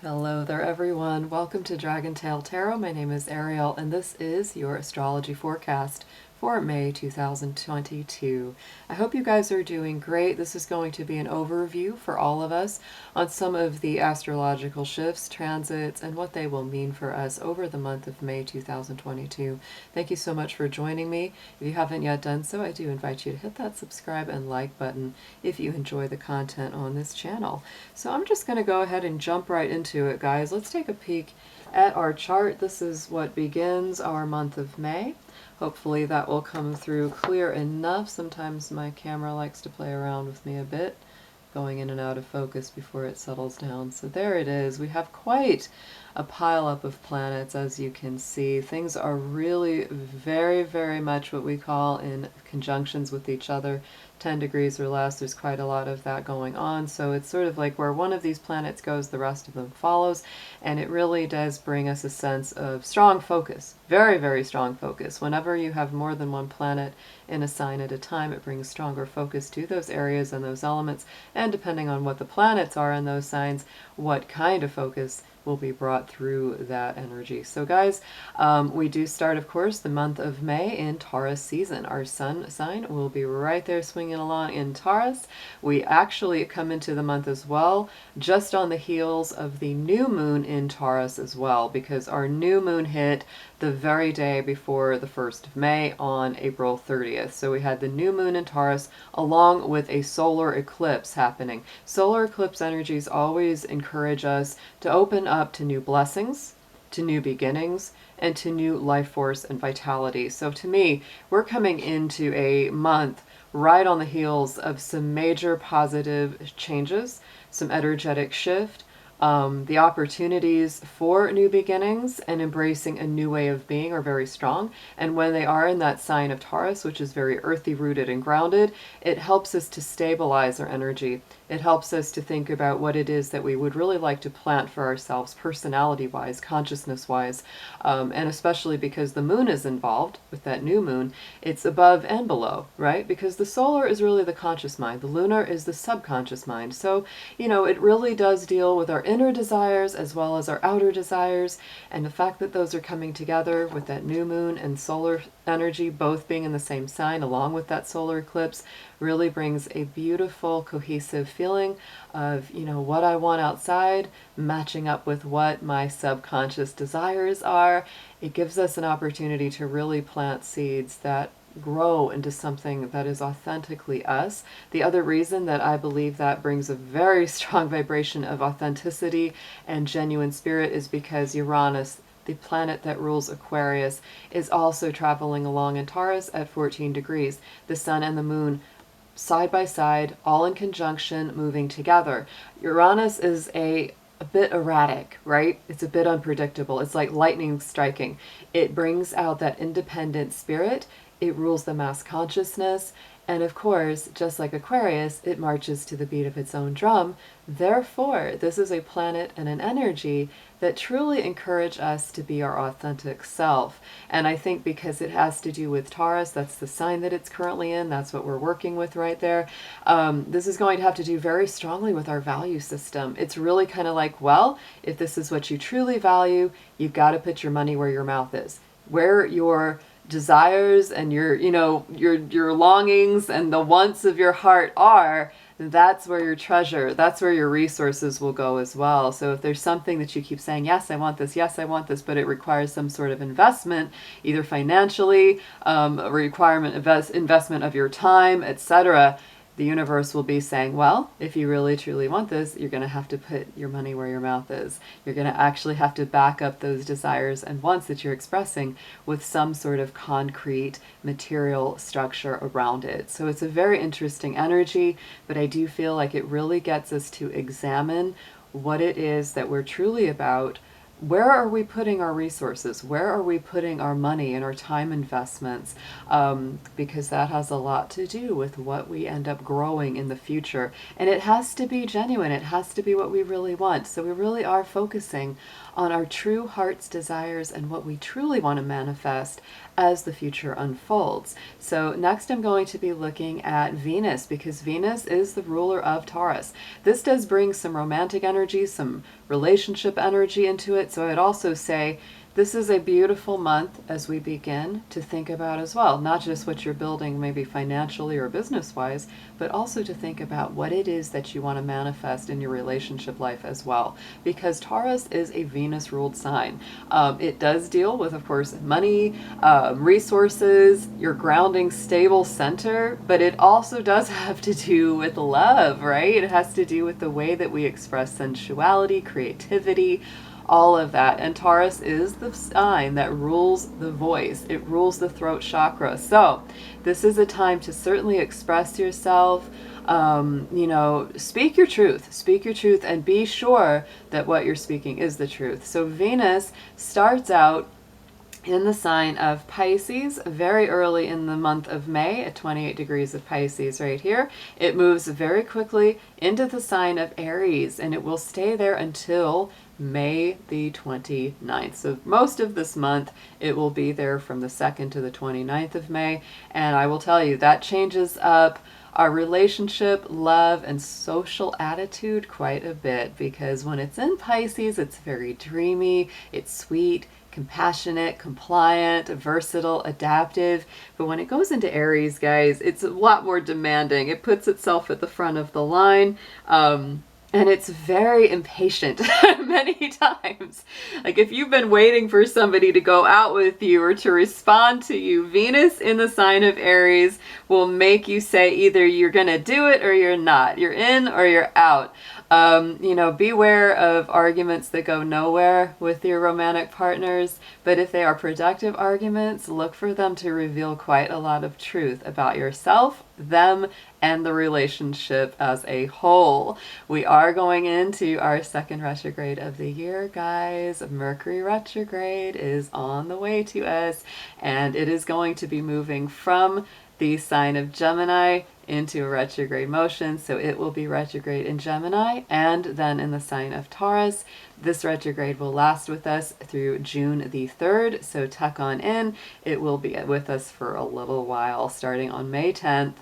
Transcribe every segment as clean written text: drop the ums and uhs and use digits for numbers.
Hello there everyone, welcome to Dragon Tail Tarot. My name is Ariel and this is your astrology forecast for May 2022. I hope you guys are doing great. This is going to be an overview for all of us on some of the astrological shifts, transits, and what they will mean for us over the month of May 2022. Thank you so much for joining me. If you haven't yet done so, I do invite you to hit that subscribe and like button if you enjoy the content on this channel. So I'm just going to go ahead and jump right into it, guys. Let's take a peek at our chart. This is what begins our month of May. Hopefully that will come through clear enough. Sometimes my camera likes to play around with me a bit, going in and out of focus before it settles down. So there it is. We have quite a pile-up of planets, as you can see. Things are really very much what we call in conjunctions with each other. 10 degrees or less, there's quite a lot of that going on. So it's sort of like where one of these planets goes, the rest of them follows. And it really does bring us a sense of strong focus. Very strong focus. Whenever you have more than one planet in a sign at a time, it brings stronger focus to those areas and those elements. And depending on what the planets are in those signs, what kind of focus will be brought through that energy. So guys, we do start, of course, the month of May in Taurus season. Our sun sign will be right there swinging along in Taurus. We actually come into the month as well, just on the heels of the new moon in Taurus as well, because our new moon hit the very day before the 1st of May on April 30th. So we had the new moon in Taurus along with a solar eclipse happening. Solar eclipse energies always encourage us to open up to new blessings, to new beginnings, and to new life force and vitality. So to me, we're coming into a month right on the heels of some major positive changes, some energetic shift, the opportunities for new beginnings and embracing a new way of being are very strong. And when they are in that sign of Taurus, which is very earthy, rooted, and grounded, it helps us to stabilize our energy. It helps us to think about what it is that we would really like to plant for ourselves, personality-wise, consciousness-wise, and especially because the moon is involved with that new moon, it's above and below, right? Because the solar is really the conscious mind. The lunar is the subconscious mind. So, you know, it really does deal with our inner desires as well as our outer desires, and the fact that those are coming together with that new moon and solar energy both being in the same sign along with that solar eclipse really brings a beautiful cohesive feeling of, you know, what I want outside matching up with what my subconscious desires are. It gives us an opportunity to really plant seeds that grow into something that is authentically us. The other reason that I believe that brings a very strong vibration of authenticity and genuine spirit is because Uranus, the planet that rules Aquarius, is also traveling along in Taurus at 14 degrees. The sun and the moon side by side, all in conjunction, moving together. Uranus is a bit erratic, right? It's a bit unpredictable. It's like lightning striking. It brings out that independent spirit. It rules the mass consciousness. And of course, just like Aquarius, it marches to the beat of its own drum. Therefore, this is a planet and an energy that truly encourage us to be our authentic self. And I think because it has to do with Taurus, that's the sign that it's currently in, that's what we're working with right there. This is going to have to do very strongly with our value system. It's really kind of like, well, if this is what you truly value, you've got to put your money where your mouth is. Where your desires and your, you know, your longings and the wants of your heart are, that's where your treasure, that's where your resources will go as well. So if there's something that you keep saying, yes, I want this, yes, I want this, but it requires some sort of investment, either financially, a requirement, investment of your time, etc., the universe will be saying, well, if you really truly want this, you're going to have to put your money where your mouth is. You're going to actually have to back up those desires and wants that you're expressing with some sort of concrete material structure around it. So it's a very interesting energy, but I do feel like it really gets us to examine what it is that we're truly about, where are we putting our resources? Where are we putting our money and our time investments? Because that has a lot to do with what we end up growing in the future. And it has to be genuine. It has to be what we really want. So we really are focusing on our true heart's desires and what we truly want to manifest as the future unfolds. So next I'm going to be looking at Venus, because Venus is the ruler of Taurus. This does bring some romantic energy, some relationship energy into it. So I'd also say this is a beautiful month as we begin to think about as well, not just what you're building maybe financially or business-wise, but also to think about what it is that you want to manifest in your relationship life as well. Because Taurus is a Venus-ruled sign. It does deal with, of course, money, resources, your grounding, stable center, but it also does have to do with love, right? It has to do with the way that we express sensuality, creativity, all of that. And Taurus is the sign that rules the voice. It rules the throat chakra. So this is a time to certainly express yourself. Speak your truth, and be sure that what you're speaking is the truth. So Venus starts out in the sign of Pisces very early in the month of May at 28 degrees of Pisces right here. It moves very quickly into the sign of Aries, and it will stay there until May the 29th. So most of this month it will be there from the 2nd to the 29th of May. And I will tell you, that changes up our relationship, love, and social attitude quite a bit, because when it's in Pisces, it's very dreamy, it's sweet, compassionate, compliant, versatile, adaptive. But when it goes into Aries, guys, it's a lot more demanding. It puts itself at the front of the line. And it's very impatient many times. Like if you've been waiting for somebody to go out with you or to respond to you, Venus in the sign of Aries will make you say either you're going to do it or you're not. You're in or you're out. Beware of arguments that go nowhere with your romantic partners, but if they are productive arguments, look for them to reveal quite a lot of truth about yourself, them, and the relationship as a whole. We are going into our second retrograde of the year, guys. Mercury retrograde is on the way to us, and it is going to be moving from the sign of Gemini into a retrograde motion. So it will be retrograde in Gemini and then in the sign of Taurus. This retrograde will last with us through June the 3rd. So tuck on in. It will be with us for a little while, starting on May 10th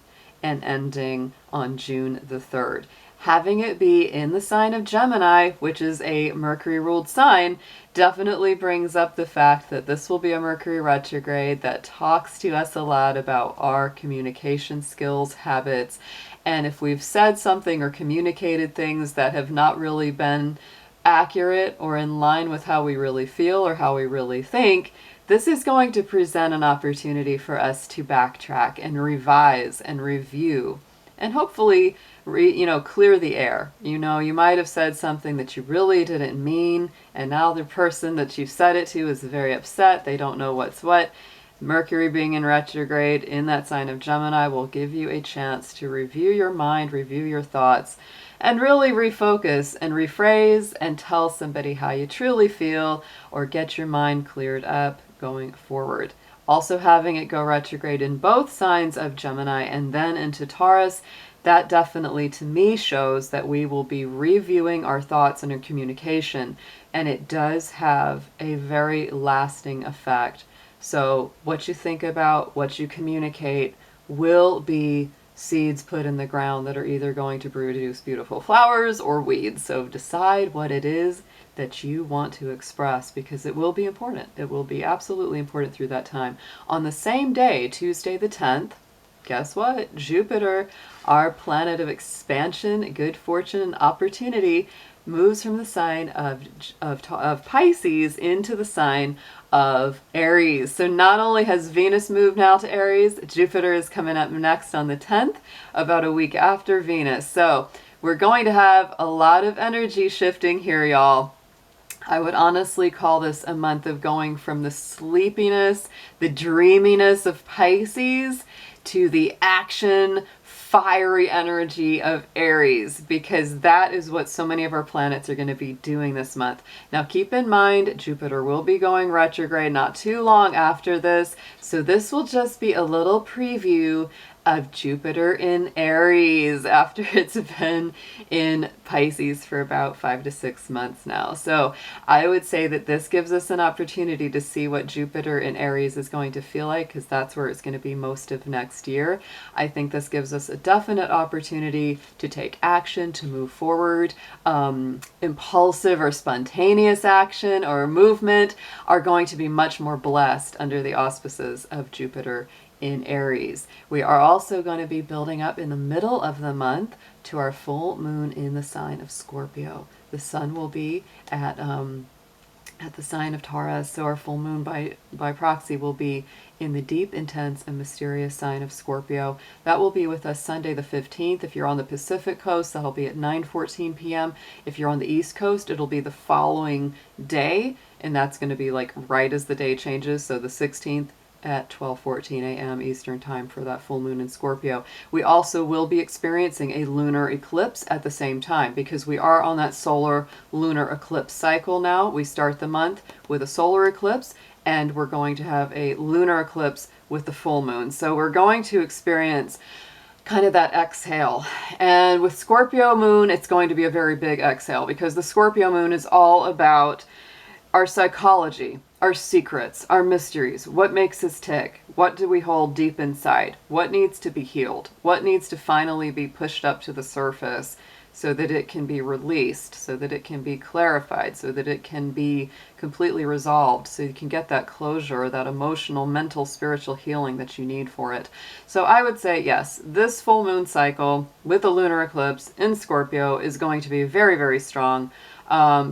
and ending on June the 3rd. Having it be in the sign of Gemini, which is a Mercury-ruled sign, definitely brings up the fact that this will be a Mercury retrograde that talks to us a lot about our communication skills, habits, and if we've said something or communicated things that have not really been accurate or in line with how we really feel or how we really think, this is going to present an opportunity for us to backtrack and revise and review and hopefully clear the air. You might have said something that you really didn't mean, and now the person that you said it to is very upset. They don't know what's what. Mercury being in retrograde in that sign of Gemini will give you a chance to review your mind, review your thoughts, and really refocus and rephrase and tell somebody how you truly feel, or get your mind cleared up going forward. Also, having it go retrograde in both signs of Gemini and then into Taurus, that definitely to me shows that we will be reviewing our thoughts and our communication, and it does have a very lasting effect. So what you think about, what you communicate, will be seeds put in the ground that are either going to produce beautiful flowers or weeds. So decide what it is that you want to express, because it will be important. It will be absolutely important through that time. On the same day, Tuesday the 10th, guess what? Jupiter, our planet of expansion, good fortune, and opportunity, moves from the sign of Pisces into the sign of Aries. So not only has Venus moved now to Aries, Jupiter is coming up next on the 10th, about a week after Venus. So we're going to have a lot of energy shifting here, y'all. I would honestly call this a month of going from the sleepiness, the dreaminess of Pisces to the action, fiery energy of Aries, because that is what so many of our planets are going to be doing this month. Now keep in mind, Jupiter will be going retrograde not too long after this, so this will just be a little preview of Jupiter in Aries after it's been in Pisces for about 5 to 6 months now. So I would say that this gives us an opportunity to see what Jupiter in Aries is going to feel like, because that's where it's going to be most of next year. I think this gives us a definite opportunity to take action, to move forward. Impulsive or spontaneous action or movement are going to be much more blessed under the auspices of Jupiter in Aries. We are also going to be building up in the middle of the month to our full moon in the sign of Scorpio. The sun will be at the sign of Taurus, so our full moon by proxy will be in the deep, intense, and mysterious sign of Scorpio. That will be with us Sunday the 15th. If you're on the Pacific Coast, that'll be at 9:14 p.m. If you're on the East Coast, it'll be the following day, and that's going to be like right as the day changes, so the 16th at 12:14 a.m. Eastern Time for that full moon in Scorpio. We also will be experiencing a lunar eclipse at the same time, because we are on that solar lunar eclipse cycle now. We start the month with a solar eclipse, and we're going to have a lunar eclipse with the full moon. So we're going to experience kind of that exhale. And with Scorpio moon, it's going to be a very big exhale, because the Scorpio moon is all about our psychology, our secrets, our mysteries. What makes us tick? What do we hold deep inside? What needs to be healed? What needs to finally be pushed up to the surface so that it can be released, so that it can be clarified, so that it can be completely resolved, so you can get that closure, that emotional, mental, spiritual healing that you need for it. So I would say, yes, this full moon cycle with the lunar eclipse in Scorpio is going to be very, very strong.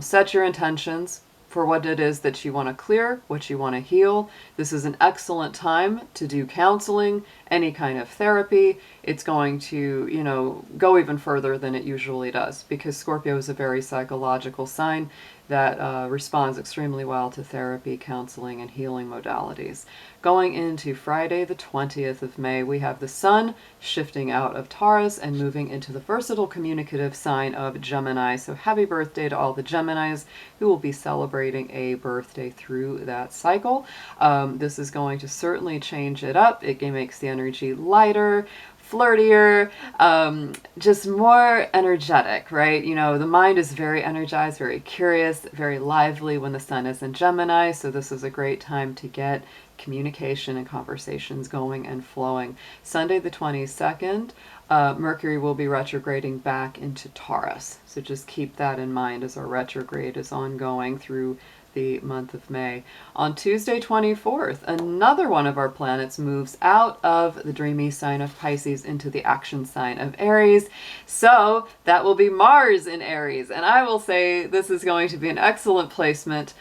Set your intentions for what it is that you want to clear, what you want to heal. This is an excellent time to do counseling, any kind of therapy. It's going to, go even further than it usually does, because Scorpio is a very psychological sign that responds extremely well to therapy, counseling, and healing modalities. Going into Friday, the 20th of May, we have the sun shifting out of Taurus and moving into the versatile communicative sign of Gemini. So happy birthday to all the Geminis who will be celebrating a birthday through that cycle. This is going to certainly change it up. It makes the energy lighter, flirtier, just more energetic, right? The mind is very energized, very curious, very lively when the sun is in Gemini. So this is a great time to get communication and conversations going and flowing. Sunday the 22nd, Mercury will be retrograding back into Taurus. So just keep that in mind as our retrograde is ongoing through the month of May. On Tuesday 24th, another one of our planets moves out of the dreamy sign of Pisces into the action sign of Aries. So that will be Mars in Aries. And I will say this is going to be an excellent placement.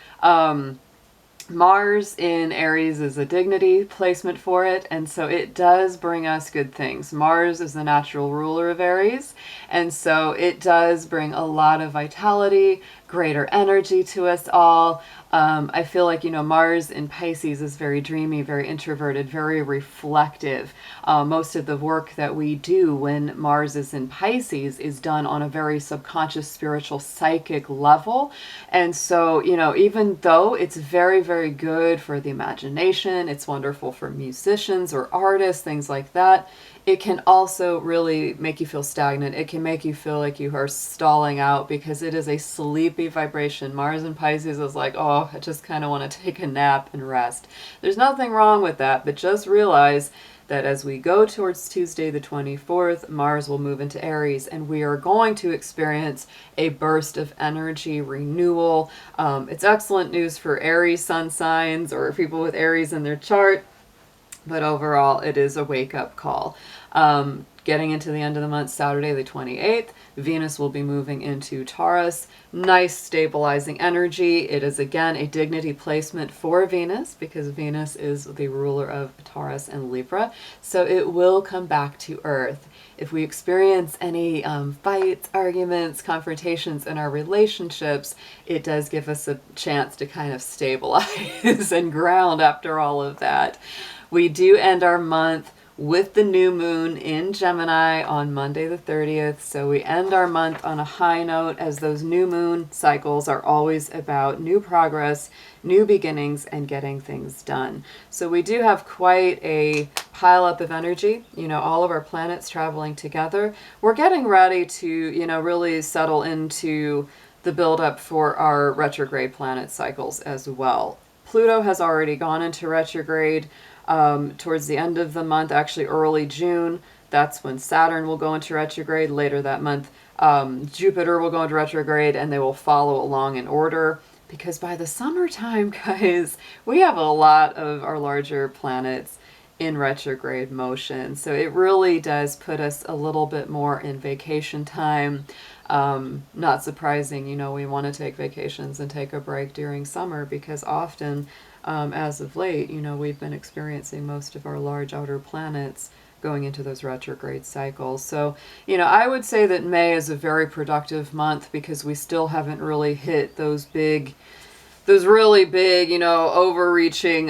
Mars in Aries is a dignity placement for it, and so it does bring us good things. Mars is the natural ruler of Aries, and so it does bring a lot of vitality, greater energy to us all. I feel like, Mars in Pisces is very dreamy, very introverted, very reflective. Most of the work that we do when Mars is in Pisces is done on a very subconscious, spiritual, psychic level. And so, even though it's very, very good for the imagination, it's wonderful for musicians or artists, things like that, it can also really make you feel stagnant. It can make you feel like you are stalling out, because it is a sleepy vibration. Mars in Pisces is like, oh, I just kind of want to take a nap and rest. There's nothing wrong with that, but just realize that as we go towards Tuesday the 24th, Mars will move into Aries, and we are going to experience a burst of energy, renewal. It's excellent news for Aries sun signs or people with Aries in their chart. But overall, it is a wake-up call. Getting into the end of the month, Saturday the 28th, Venus will be moving into Taurus. Nice stabilizing energy. It is, again, a dignity placement for Venus, because Venus is the ruler of Taurus and Libra. So it will come back to Earth. If we experience any fights, arguments, confrontations in our relationships, it does give us a chance to kind of stabilize and ground after all of that. We do end our month with the new moon in Gemini on Monday the 30th. So we end our month on a high note, as those new moon cycles are always about new progress, new beginnings, and getting things done. So we do have quite a pile up of energy, all of our planets traveling together. We're getting ready to, really settle into the buildup for our retrograde planet cycles as well. Pluto has already gone into retrograde towards the end of the month, actually early June. That's when Saturn will go into retrograde later that month. Jupiter will go into retrograde, and they will follow along in order, because by the summertime, guys, we have a lot of our larger planets in retrograde motion. So it really does put us a little bit more in vacation time. Not surprising, we want to take vacations and take a break during summer, because often, as of late, we've been experiencing most of our large outer planets going into those retrograde cycles. So, I would say that May is a very productive month, because we still haven't really hit those really big, overreaching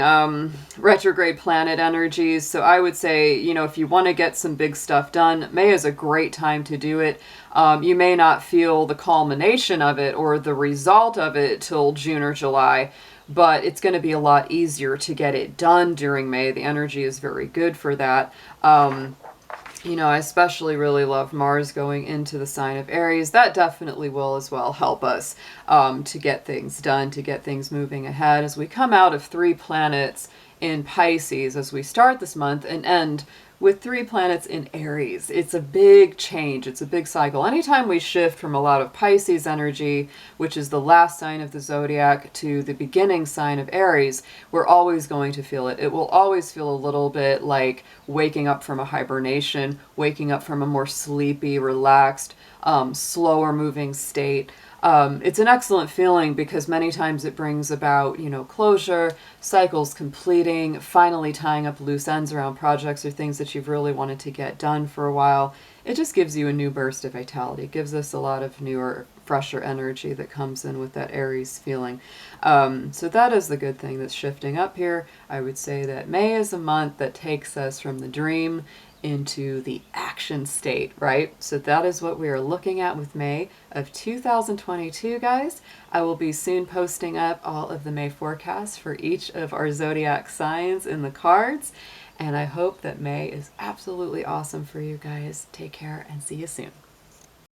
retrograde planet energies. So I would say, if you want to get some big stuff done, May is a great time to do it. You may not feel the culmination of it or the result of it till June or July, but it's going to be a lot easier to get it done during May. The energy is very good for that. I especially really love Mars going into the sign of Aries. That definitely will as well help us to get things done, to get things moving ahead, as we come out of 3 planets in Pisces as we start this month and end with 3 planets in Aries. It's a big change. It's a big cycle. Anytime we shift from a lot of Pisces energy, which is the last sign of the zodiac, to the beginning sign of Aries, we're always going to feel it. It will always feel a little bit like waking up from a hibernation, waking up from a more sleepy, relaxed, slower moving state. It's an excellent feeling, because many times it brings about, closure, cycles completing, finally tying up loose ends around projects or things that you've really wanted to get done for a while. It just gives you a new burst of vitality. It gives us a lot of newer, fresher energy that comes in with that Aries feeling. So that is the good thing that's shifting up here. I would say that May is a month that takes us from the dream into the action state, right? So that is what we are looking at with May of 2022, guys. I will be soon posting up all of the May forecasts for each of our zodiac signs in the cards. And I hope that May is absolutely awesome for you guys. Take care and see you soon.